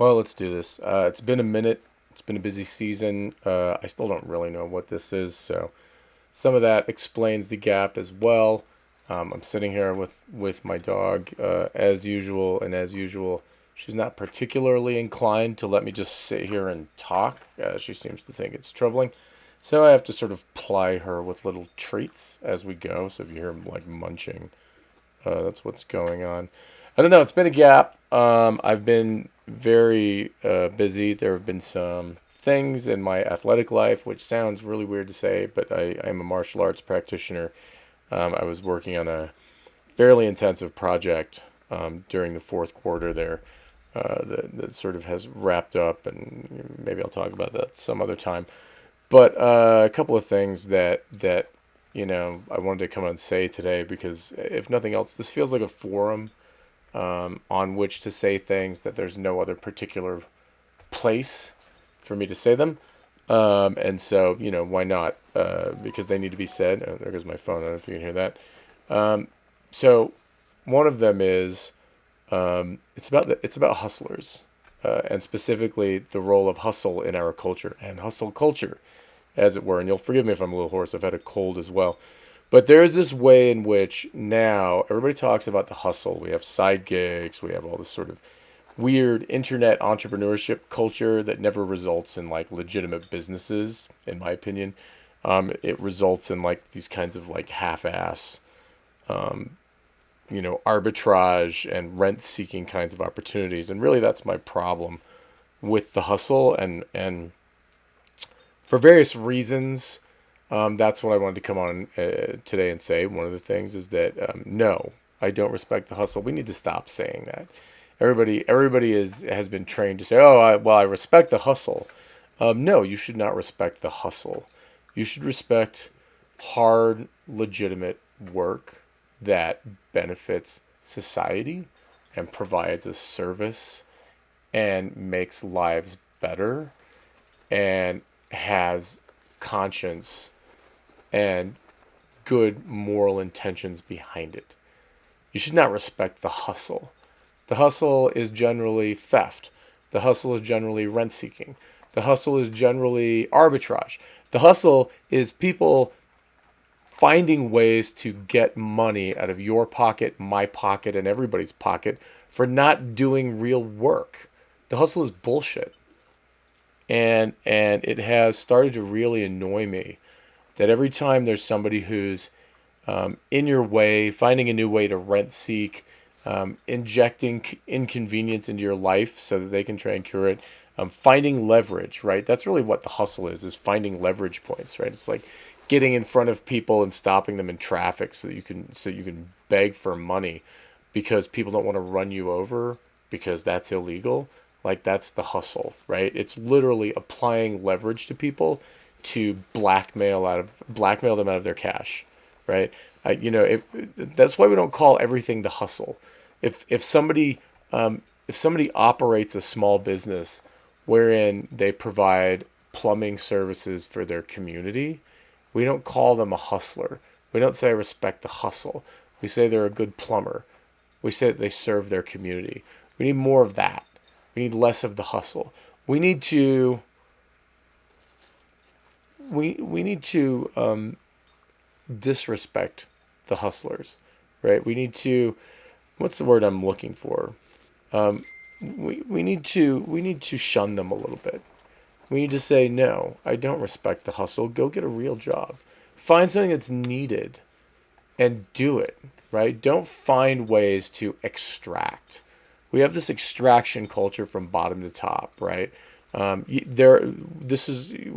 Well, let's do this. It's been a minute. It's been a busy season. I still don't really know what this is, so some of that explains the gap as well. I'm sitting here with my dog as usual, and as usual, she's not particularly inclined to let me just sit here and talk. She seems to think it's troubling, so I have to sort of ply her with little treats as we go. So if you hear like munching, that's what's going on. I don't know. It's been a gap. I've been very busy. There have been some things in my athletic life, which sounds really weird to say, but I'm a martial arts practitioner. I was working on a fairly intensive project during the fourth quarter there that sort of has wrapped up, and maybe I'll talk about that some other time. But a couple of things that I wanted to come on and say today because if nothing else, this feels like a forum on which to say things that there's no other particular place for me to say them. And so, why not? Because they need to be said. Oh, there goes my phone. I don't know if you can hear that. So, one of them is it's about hustlers, and specifically the role of hustle in our culture and hustle culture, as it were. And you'll forgive me if I'm a little hoarse. I've had a cold as well. But there is this way in which now everybody talks about the hustle. We have side gigs. We have all this sort of weird internet entrepreneurship culture that never results in like legitimate businesses, in my opinion. It results in like these kinds of like half-ass, arbitrage and rent-seeking kinds of opportunities. And really, that's my problem with the hustle. And for various reasons, that's what I wanted to come on today and say. One of the things is that no, I don't respect the hustle. We need to stop saying that. Everybody has been trained to say, "Oh, I respect the hustle." No, you should not respect the hustle. You should respect hard, legitimate work that benefits society and provides a service and makes lives better and has conscience and good moral intentions behind it. You should not respect the hustle. The hustle is generally theft. The hustle is generally rent seeking. The hustle is generally arbitrage. The hustle is people finding ways to get money out of your pocket, my pocket, and everybody's pocket for not doing real work. The hustle is bullshit. And it has started to really annoy me that every time there's somebody who's in your way, finding a new way to rent seek, injecting inconvenience into your life so that they can try and cure it, finding leverage, right? That's really what the hustle is finding leverage points, right? It's like getting in front of people and stopping them in traffic so you can beg for money because people don't want to run you over because that's illegal. Like that's the hustle, right? It's literally applying leverage to people to blackmail them out of their cash, right? That's why we don't call everything the hustle. If somebody operates a small business wherein they provide plumbing services for their community, we don't call them a hustler. We don't say I respect the hustle. We say they're a good plumber. We say that they serve their community. We need more of that. We need less of the hustle. We need to disrespect the hustlers, right? We need to, what's the word I'm looking for? Um, we need to shun them a little bit. We need to say no. I don't respect the hustle. Go get a real job. Find something that's needed and do it, right? Don't find ways to extract. We have this extraction culture from bottom to top, right? We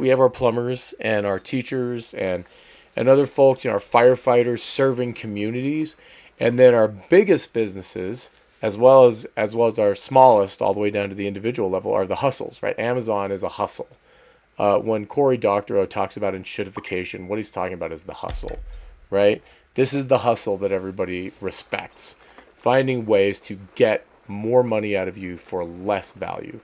have our plumbers and our teachers and other folks, our firefighters serving communities, and then our biggest businesses, as well as our smallest, all the way down to the individual level, are the hustles, right? Amazon is a hustle. When Cory Doctorow talks about enshittification, what he's talking about is the hustle, right? This is the hustle that everybody respects. Finding ways to get more money out of you for less value.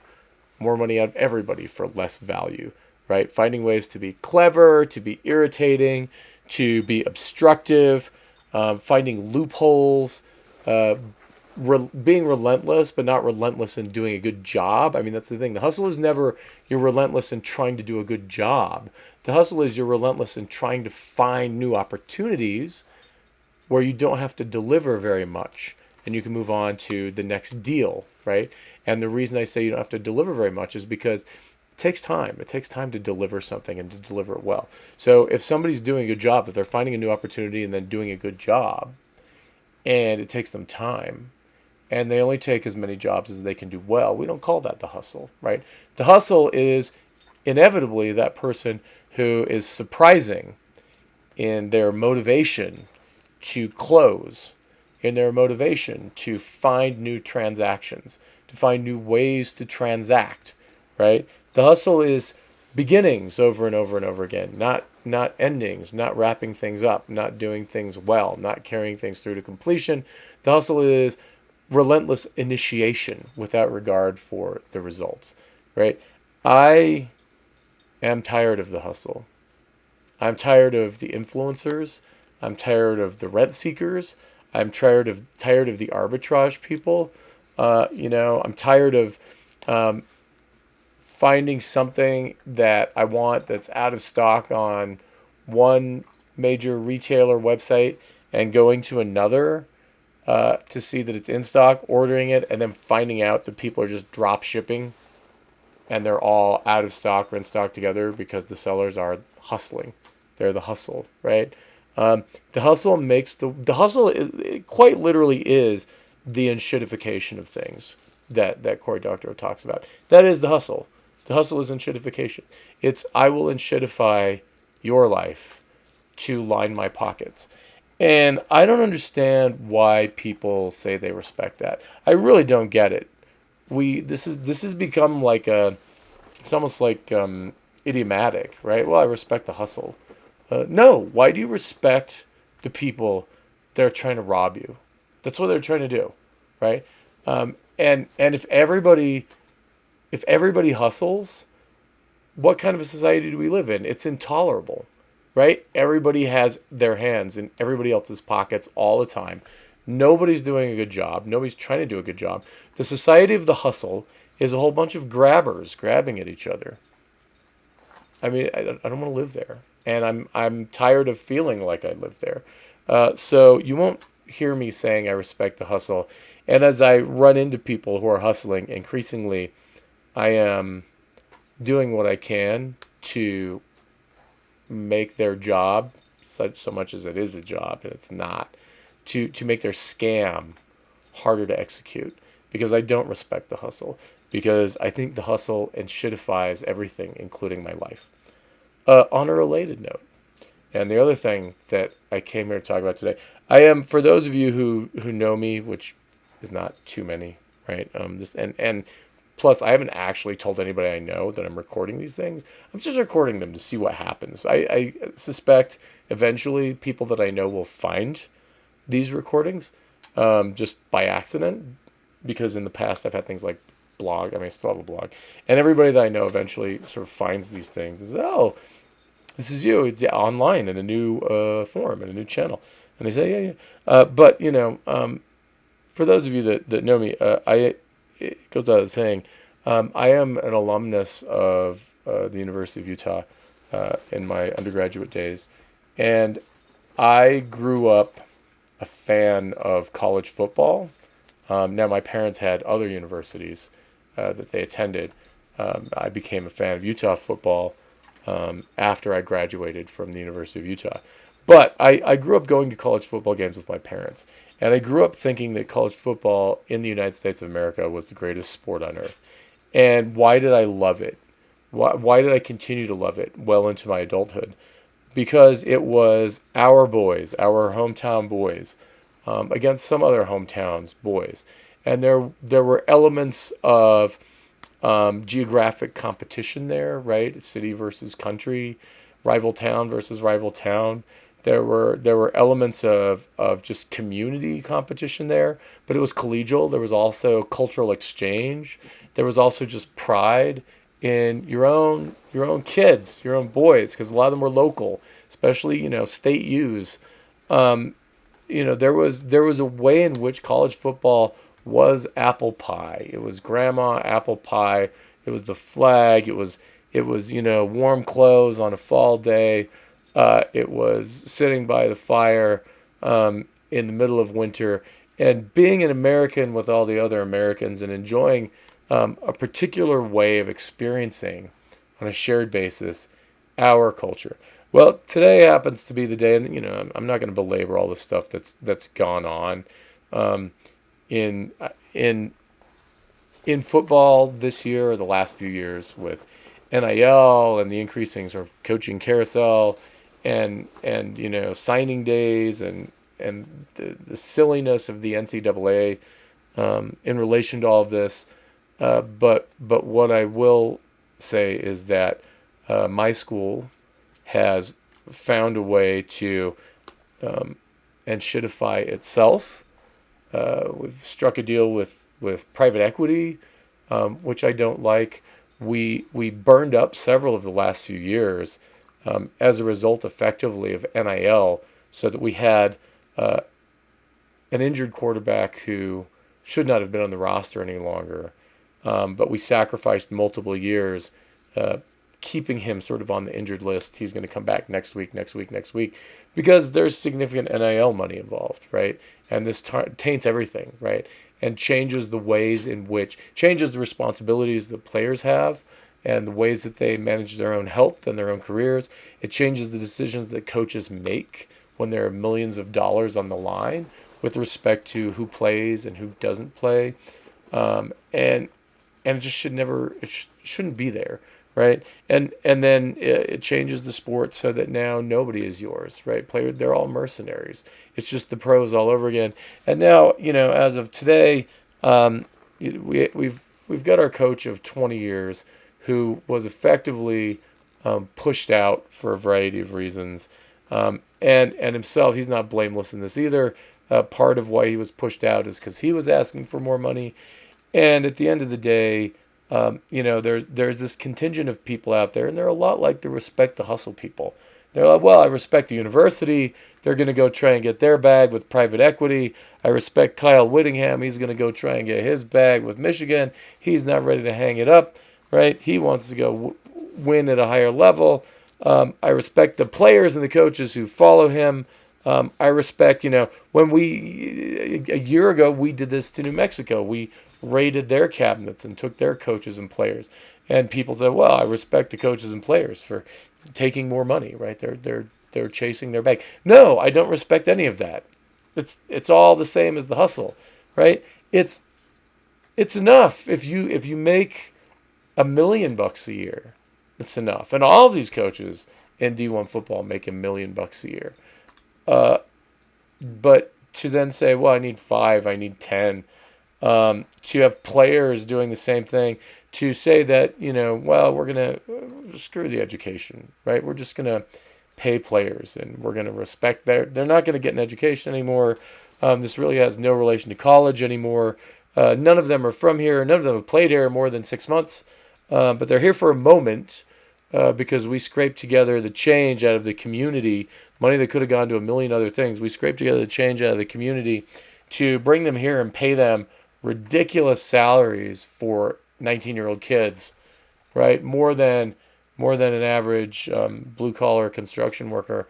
More money out of everybody for less value, right? Finding ways to be clever, to be irritating, to be obstructive, finding loopholes, being relentless, but not relentless in doing a good job. I mean, that's the thing. The hustle is never you're relentless in trying to do a good job. The hustle is you're relentless in trying to find new opportunities where you don't have to deliver very much and you can move on to the next deal, right? And the reason I say you don't have to deliver very much is because it takes time. It takes time to deliver something and to deliver it well. So if somebody's doing a good job, if they're finding a new opportunity and then doing a good job, and it takes them time, and they only take as many jobs as they can do well, we don't call that the hustle, right? The hustle is inevitably that person who is surprising in their motivation to close, in their motivation to find new transactions, to find new ways to transact, right? The hustle is beginnings over and over and over again, not endings, not wrapping things up, not doing things well, not carrying things through to completion. The hustle is relentless initiation without regard for the results, right? I am tired of the hustle. I'm tired of the influencers. I'm tired of the rent seekers. I'm tired of the arbitrage people. I'm tired of um, finding something that I want that's out of stock on one major retailer website and going to another to see that it's in stock, ordering it, and then finding out that people are just drop shipping and they're all out of stock or in stock together because the sellers are hustling. They're the hustle, right? The hustle makes the hustle is, it quite literally is the enshittification of things that Cory Doctorow talks about. That is the hustle. The hustle is enshittification. It's I will enshittify your life to line my pockets. And I don't understand why people say they respect that. I really don't get it. This has become like it's almost like idiomatic, right? Well, I respect the hustle. No, why do you respect the people that are trying to rob you? That's what they're trying to do, right? And if everybody hustles, what kind of a society do we live in? It's intolerable, right? Everybody has their hands in everybody else's pockets all the time. Nobody's doing a good job. Nobody's trying to do a good job. The society of the hustle is a whole bunch of grabbers grabbing at each other. I mean, I don't want to live there, and I'm tired of feeling like I live there. So you won't hear me saying I respect the hustle. And as I run into people who are hustling, increasingly, I am doing what I can to make their job, so much as it is a job and it's not, to make their scam harder to execute because I don't respect the hustle because I think the hustle enshittifies everything, including my life. On a related note, and the other thing that I came here to talk about today, I am for those of you who know me, which is not too many, right? This and plus I haven't actually told anybody I know that I'm recording these things. I'm just recording them to see what happens. I suspect eventually people that I know will find these recordings just by accident because in the past I've had things like blog. I mean, I still have a blog, and everybody that I know eventually sort of finds these things and says, "Oh, this is you. It's online in a new form in a new channel," and they say, "Yeah, yeah." But for those of you that know me, it goes without saying, I am an alumnus of the University of Utah in my undergraduate days, and I grew up a fan of college football. Now, my parents had other universities that they attended. I became a fan of Utah football after I graduated from the University of Utah. But I grew up going to college football games with my parents. And I grew up thinking that college football in the United States of America was the greatest sport on earth. And why did I love it? Why did I continue to love it well into my adulthood? Because it was our boys, our hometown boys, against some other hometowns boys. And there were elements of geographic competition there, right? City versus country, rival town versus rival town. There were elements of just community competition there, but it was collegial. There was also cultural exchange. There was also just pride in your own kids, your own boys, because a lot of them were local, especially state U's. there was a way in which college football was apple pie. It was grandma apple pie. It was the flag. It was warm clothes on a fall day. It was sitting by the fire in the middle of winter and being an American with all the other Americans and enjoying a particular way of experiencing on a shared basis our culture. Well, today happens to be the day, and I'm not going to belabor all the stuff that's gone on um, in in in football this year or the last few years with NIL and the increasing sort of coaching carousel and signing days and the silliness of the NCAA in relation to all of this. But what I will say is that my school has found a way to and shouldify itself. We've struck a deal with private equity, which I don't like. We burned up several of the last few years as a result, effectively, of NIL, so that we had an injured quarterback who should not have been on the roster any longer. But we sacrificed multiple years, keeping him sort of on the injured list. He's going to come back next week, because there's significant NIL money involved, right? And this taints everything, right? And changes the ways in which, changes the responsibilities that players have and the ways that they manage their own health and their own careers. It changes the decisions that coaches make when there are millions of dollars on the line with respect to who plays and who doesn't play. And it just shouldn't be there, right? And then it changes the sport so that now nobody is yours, right? Players, they're all mercenaries. It's just the pros all over again. And now, as of today, we've got our coach of 20 years who was effectively pushed out for a variety of reasons, and himself, he's not blameless in this either. Part of why he was pushed out is because he was asking for more money. And at the end of the day, there's this contingent of people out there, and they're a lot like the respect the hustle people. They're like, well, I respect the university. They're going to go try and get their bag with private equity. I respect Kyle Whittingham. He's going to go try and get his bag with Michigan. He's not ready to hang it up, right? He wants to go win at a higher level. I respect the players and the coaches who follow him. I respect, when a year ago, we did this to New Mexico. We raided their cabinets and took their coaches and players. And people said, well, I respect the coaches and players for taking more money, right? They're chasing their bag. No, I don't respect any of that. It's all the same as the hustle, right? It's enough. If you make $1 million a year, it's enough. And all these coaches in D1 football make $1 million a year. But to then say, well, I need 5, I need 10, to have players doing the same thing, to say that, well, we're going to screw the education, right? We're just going to pay players and we're going to respect they're not going to get an education anymore. This really has no relation to college anymore. None of them are from here. None of them have played here more than 6 months. But they're here for a moment because we scraped together the change out of the community, money that could have gone to a million other things. We scraped together the change out of the community to bring them here and pay them ridiculous salaries for 19-year-old kids, right? More than an average blue-collar construction worker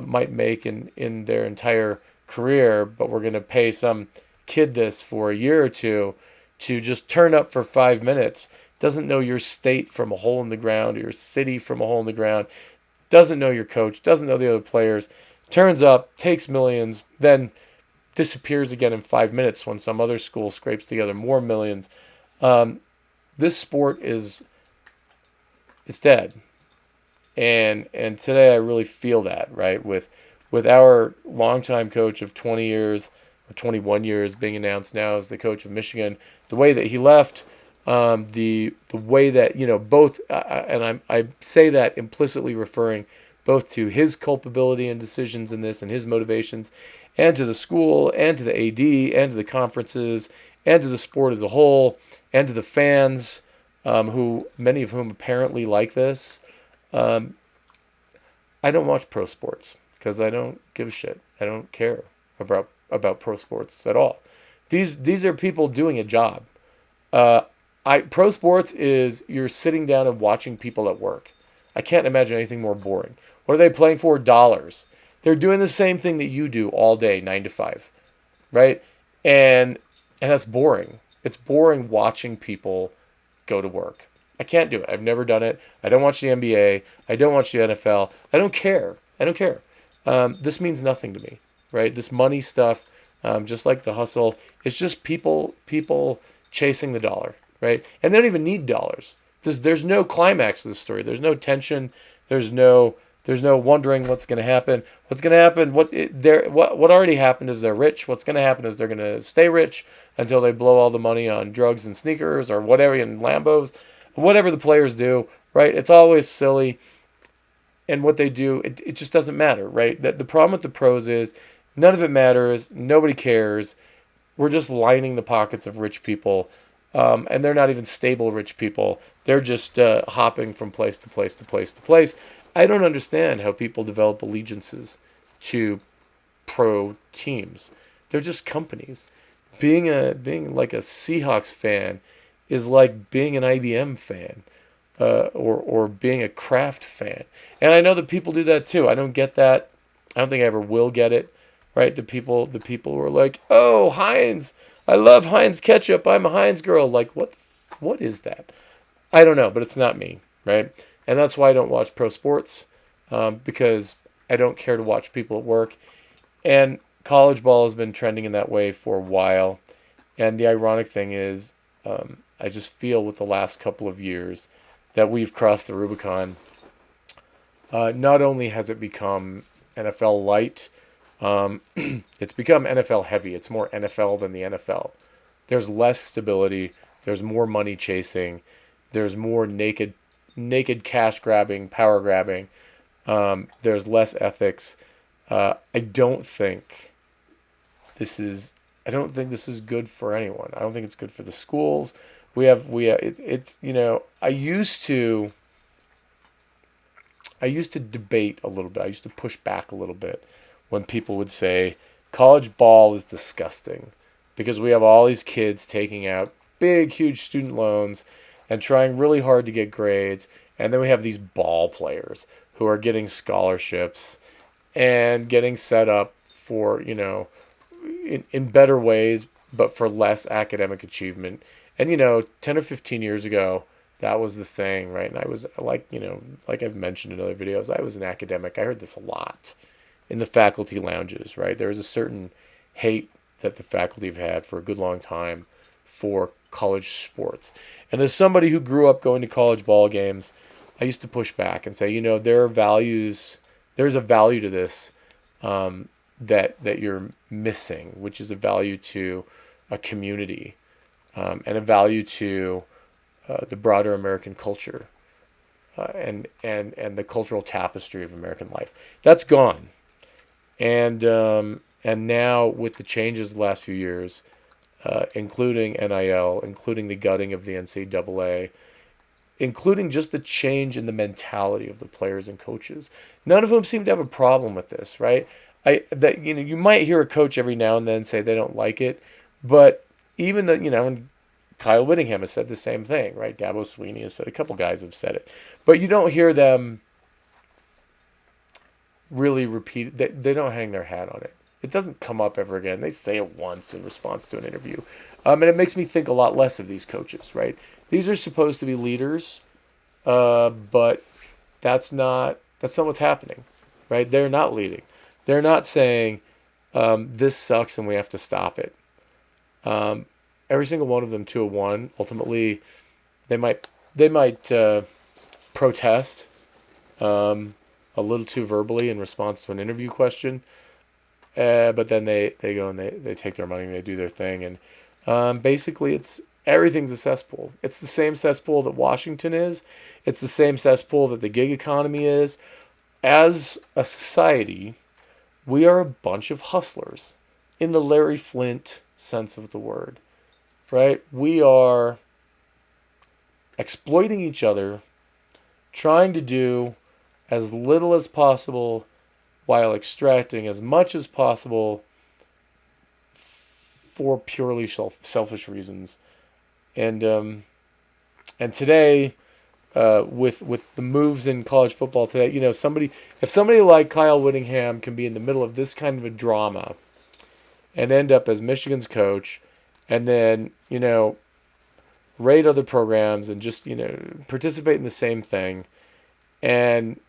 might make in their entire career. But we're going to pay some kid this for a year or two to just turn up for 5 minutes. Doesn't know your state from a hole in the ground or your city from a hole in the ground. Doesn't know your coach. Doesn't know the other players. Turns up, takes millions, then disappears again in 5 minutes when some other school scrapes together more millions. This sport it's dead. And today I really feel that, right? With our longtime coach of 20 years or 21 years being announced now as the coach of Michigan, the way that he left, the way that both, and I say that implicitly referring both to his culpability and decisions in this and his motivations, and to the school, and to the AD, and to the conferences, and to the sport as a whole, and to the fans, who many of whom apparently like this. I don't watch pro sports because I don't give a shit. I don't care. about pro sports at all. These are people doing a job. Uh, pro sports is you're sitting down and watching people at work. I can't imagine anything more boring. What are they playing for? Dollars. They're doing the same thing that you do all day, 9 to 5, right? And and that's boring. It's boring watching people go to work. I can't do it. I've never done it. I don't watch the NBA. I don't watch the NFL. I don't care. I don't care. This means nothing to me, right? This money stuff, just like the hustle, it's just people chasing the dollar, right? And they don't even need dollars. There's no climax to the story. There's no tension. There's no there's no wondering what's going to happen. What's going to happen? What already happened is they're rich. What's going to happen is they're going to stay rich until they blow all the money on drugs and sneakers or whatever, and Lambos, whatever the players do. Right? It's always silly, and what they do, it just doesn't matter. Right? The problem with the pros is none of it matters. Nobody cares. We're just lining the pockets of rich people, and they're not even stable rich people. They're just hopping from place to place to place to place. I don't understand how people develop allegiances to pro teams. They're just companies. Being like a Seahawks fan is like being an IBM fan, or being a Kraft fan. And I know that people do that too. I don't get that. I don't think I ever will get it. Right? The people who are like, oh, Heinz, I love Heinz ketchup. I'm a Heinz girl. Like, what is that? I don't know, but it's not me, right? And that's why I don't watch pro sports, because I don't care to watch people at work. And college ball has been trending in that way for a while. And the ironic thing is, I just feel with the last couple of years that we've crossed the Rubicon. Not only has it become NFL light, it's become NFL heavy. It's more NFL than the NFL. There's less stability. There's more money chasing. There's more naked cash grabbing, power grabbing. There's less ethics. I don't think this is. I don't think this is good for anyone. I don't think it's good for the schools. It's I used to debate a little bit. I used to push back a little bit when people would say college ball is disgusting because we have all these kids taking out big, huge student loans and trying really hard to get grades. And then we have these ball players who are getting scholarships and getting set up for, in better ways, but for less academic achievement. And, 10 or 15 years ago, that was the thing, right? And I was like I've mentioned in other videos, I was an academic. I heard this a lot in the faculty lounges, right? There is a certain hate that the faculty have had for a good long time for college sports. And as somebody who grew up going to college ball games, I used to push back and say, there are values, there's a value to this, that you're missing, which is a value to a community, and a value to the broader American culture, and the cultural tapestry of American life. That's gone. And now with the changes the last few years, including NIL, including the gutting of the NCAA, including just the change in the mentality of the players and coaches, none of whom seem to have a problem with this, right? You might hear a coach every now and then say they don't like it, but even though, and Kyle Whittingham has said the same thing, right? Dabo Sweeney has said, a couple guys have said it, but you don't hear them really repeat. They don't hang their hat on it. It doesn't come up ever again. They say it once in response to an interview, and it makes me think a lot less of these coaches, right? These are supposed to be leaders, but that's not what's happening, right? They're not leading. They're not saying this sucks and we have to stop it. Every single one of them, 201. Ultimately, they might protest a little too verbally in response to an interview question, but then they go and they take their money and they do their thing, and basically everything's a cesspool. It's the same cesspool that Washington is. It's the same cesspool that the gig economy is. As a society, we are a bunch of hustlers in the Larry Flint sense of the word, right? We are exploiting each other, trying to do as little as possible while extracting as much as possible for purely selfish reasons. And today, with the moves in college football today, if somebody like Kyle Whittingham can be in the middle of this kind of a drama and end up as Michigan's coach, and then raid other programs and just participate in the same thing, and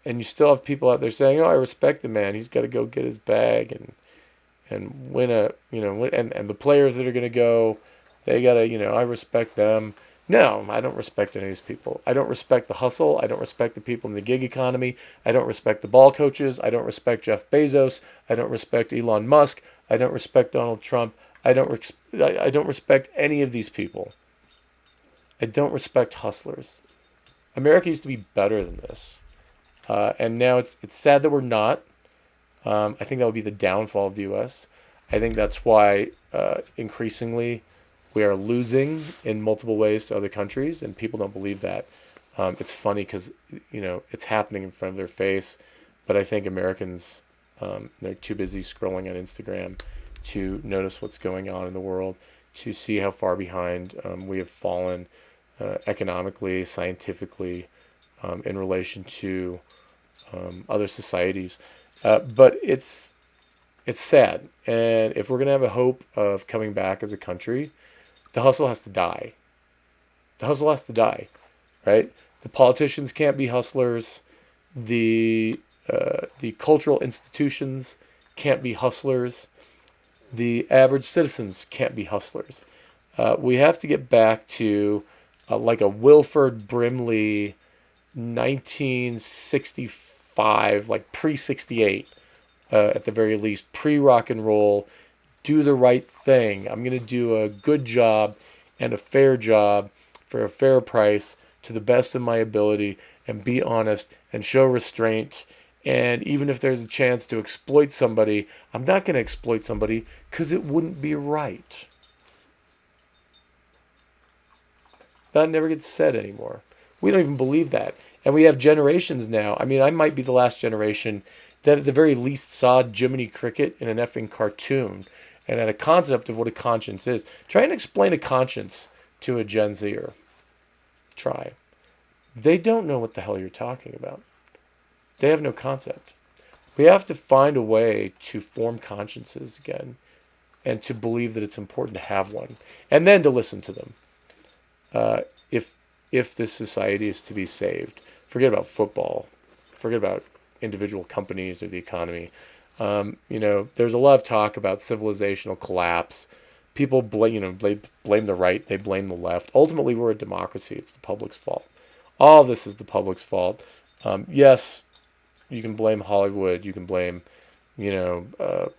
you still have people out there saying, "Oh, I respect the man. He's got to go get his bag and win and the players that are going to go, they got to, I respect them." No, I don't respect any of these people. I don't respect the hustle. I don't respect the people in the gig economy. I don't respect the ball coaches. I don't respect Jeff Bezos. I don't respect Elon Musk. I don't respect Donald Trump. I don't respect any of these people. I don't respect hustlers. America used to be better than this, and now it's sad that we're not. I think that would be the downfall of the U.S. I think that's why increasingly we are losing in multiple ways to other countries, and people don't believe that. It's funny because it's happening in front of their face, but I think Americans they're too busy scrolling on Instagram to notice what's going on in the world, to see how far behind we have fallen economically, scientifically, in relation to other societies. But it's sad, and if we're gonna have a hope of coming back as a country, the hustle has to die. The hustle has to die, right? The politicians can't be hustlers. The cultural institutions can't be hustlers. The average citizens can't be hustlers. We have to get back to like a Wilford Brimley 1965, like pre-68, at the very least, pre-rock and roll, do the right thing. I'm going to do a good job and a fair job for a fair price to the best of my ability and be honest and show restraint. And even if there's a chance to exploit somebody, I'm not going to exploit somebody because it wouldn't be right. That never gets said anymore. We don't even believe that. And we have generations now. I mean, I might be the last generation that at the very least saw Jiminy Cricket in an effing cartoon and had a concept of what a conscience is. Try and explain a conscience to a Gen Zer. Try. They don't know what the hell you're talking about. They have no concept. We have to find a way to form consciences again and to believe that it's important to have one and then to listen to them. If this society is to be saved, forget about football, forget about individual companies or the economy. There's a lot of talk about civilizational collapse. People blame the right, they blame the left. Ultimately, we're a democracy. It's the public's fault. All of this is the public's fault. Yes, you can blame Hollywood. You can blame,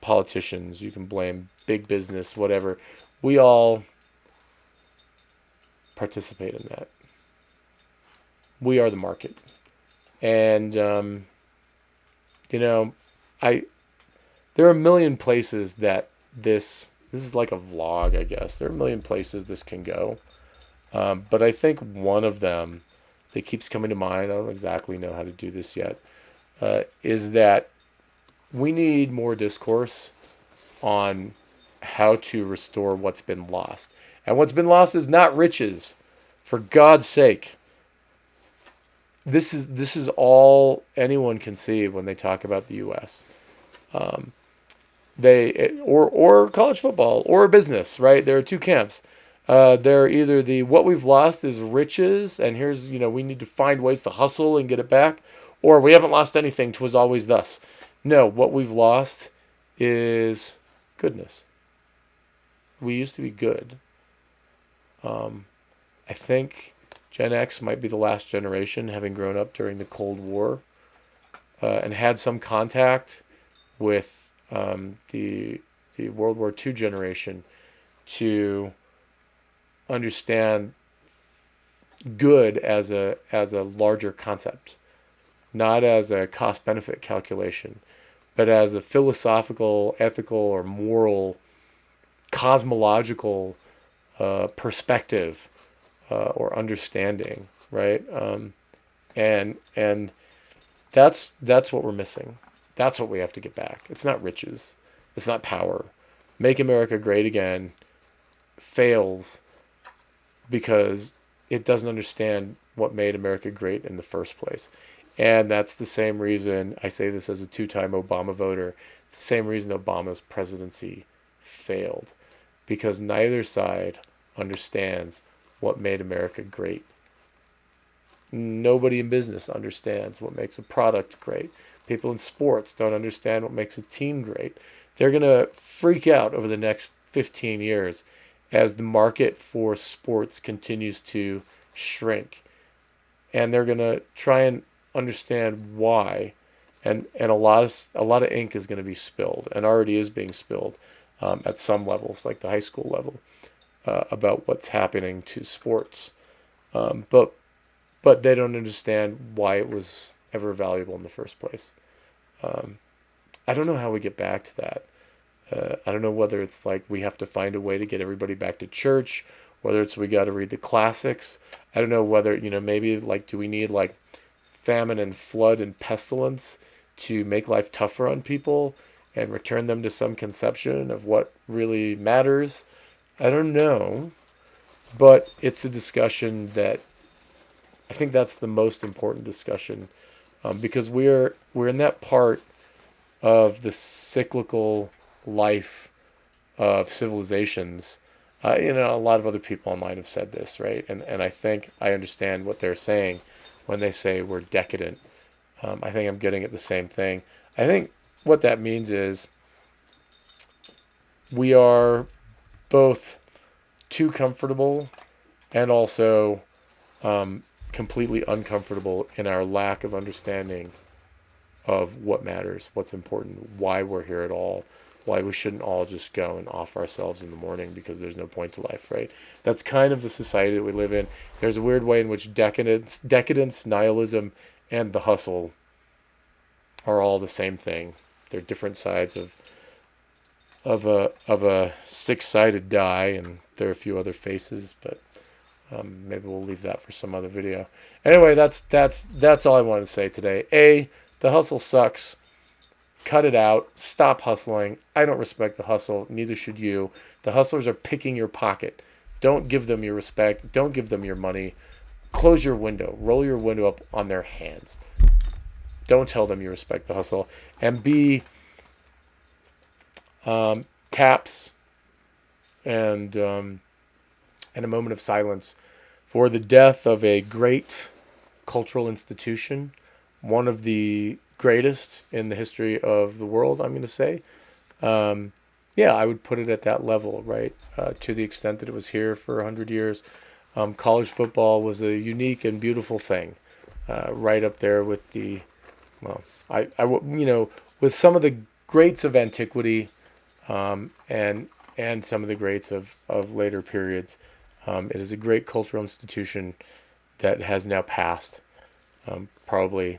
politicians. You can blame big business, whatever. We all participate in that. We are the market. And, there are a million places that this is like a vlog, I guess. There are a million places this can go. But I think one of them that keeps coming to mind, I don't exactly know how to do this yet, is that we need more discourse on how to restore what's been lost. And what's been lost is not riches. For God's sake. This is all anyone can see when they talk about the U.S. Or college football or business, right? There are two camps. They're either what we've lost is riches, and here's we need to find ways to hustle and get it back, or we haven't lost anything. 'Twas always thus. No, what we've lost is goodness. We used to be good. I think Gen X might be the last generation, having grown up during the Cold War and had some contact with the World War II generation, to understand good as a larger concept, not as a cost-benefit calculation, but as a philosophical, ethical, or moral, cosmological perspective or understanding, right? And that's what we're missing. That's what we have to get back. It's not riches. It's not power. Make America Great Again fails because it doesn't understand what made America great in the first place. And that's the same reason, I say this as a two-time Obama voter, it's the same reason Obama's presidency failed. Because neither side understands what made America great. Nobody in business understands what makes a product great. People in sports don't understand what makes a team great. They're going to freak out over the next 15 years as the market for sports continues to shrink. And they're going to try and understand why. And a lot of ink is going to be spilled, and already is being spilled at some levels, like the high school level, about what's happening to sports. But they don't understand why it was ever valuable in the first place. I don't know how we get back to that. I don't know whether it's like we have to find a way to get everybody back to church, whether it's we got to read the classics. I don't know whether, maybe like, do we need like famine and flood and pestilence to make life tougher on people and return them to some conception of what really matters? I don't know. But it's a discussion that I think that's the most important discussion, because we're in that part of the cyclical life of civilizations. A lot of other people online have said this, right? And I think I understand what they're saying when they say we're decadent. I think I'm getting at the same thing. I think what that means is we are both too comfortable and also completely uncomfortable in our lack of understanding of what matters, what's important, why we're here at all, why we shouldn't all just go and off ourselves in the morning because there's no point to life, right? That's kind of the society that we live in. There's a weird way in which decadence, nihilism, and the hustle are all the same thing. They're different sides of a six-sided die, and there are a few other faces, but maybe we'll leave that for some other video. Anyway, that's all I wanted to say today. The hustle sucks. Cut it out. Stop hustling. I don't respect the hustle. Neither should you. The hustlers are picking your pocket. Don't give them your respect. Don't give them your money. Close your window. Roll your window up on their hands. Don't tell them you respect the hustle. And B, taps and a moment of silence for the death of a great cultural institution, one of the greatest in the history of the world, I'm going to say. I would put it at that level, right? To the extent that it was here for 100 years. College football was a unique and beautiful thing, right up there with with some of the greats of antiquity, and some of the greats of later periods. It is a great cultural institution that has now passed, probably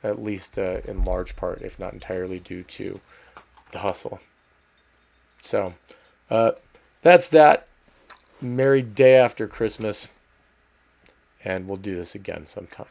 at least in large part, if not entirely, due to the hustle. So that's that. Merry day after Christmas, and we'll do this again sometime.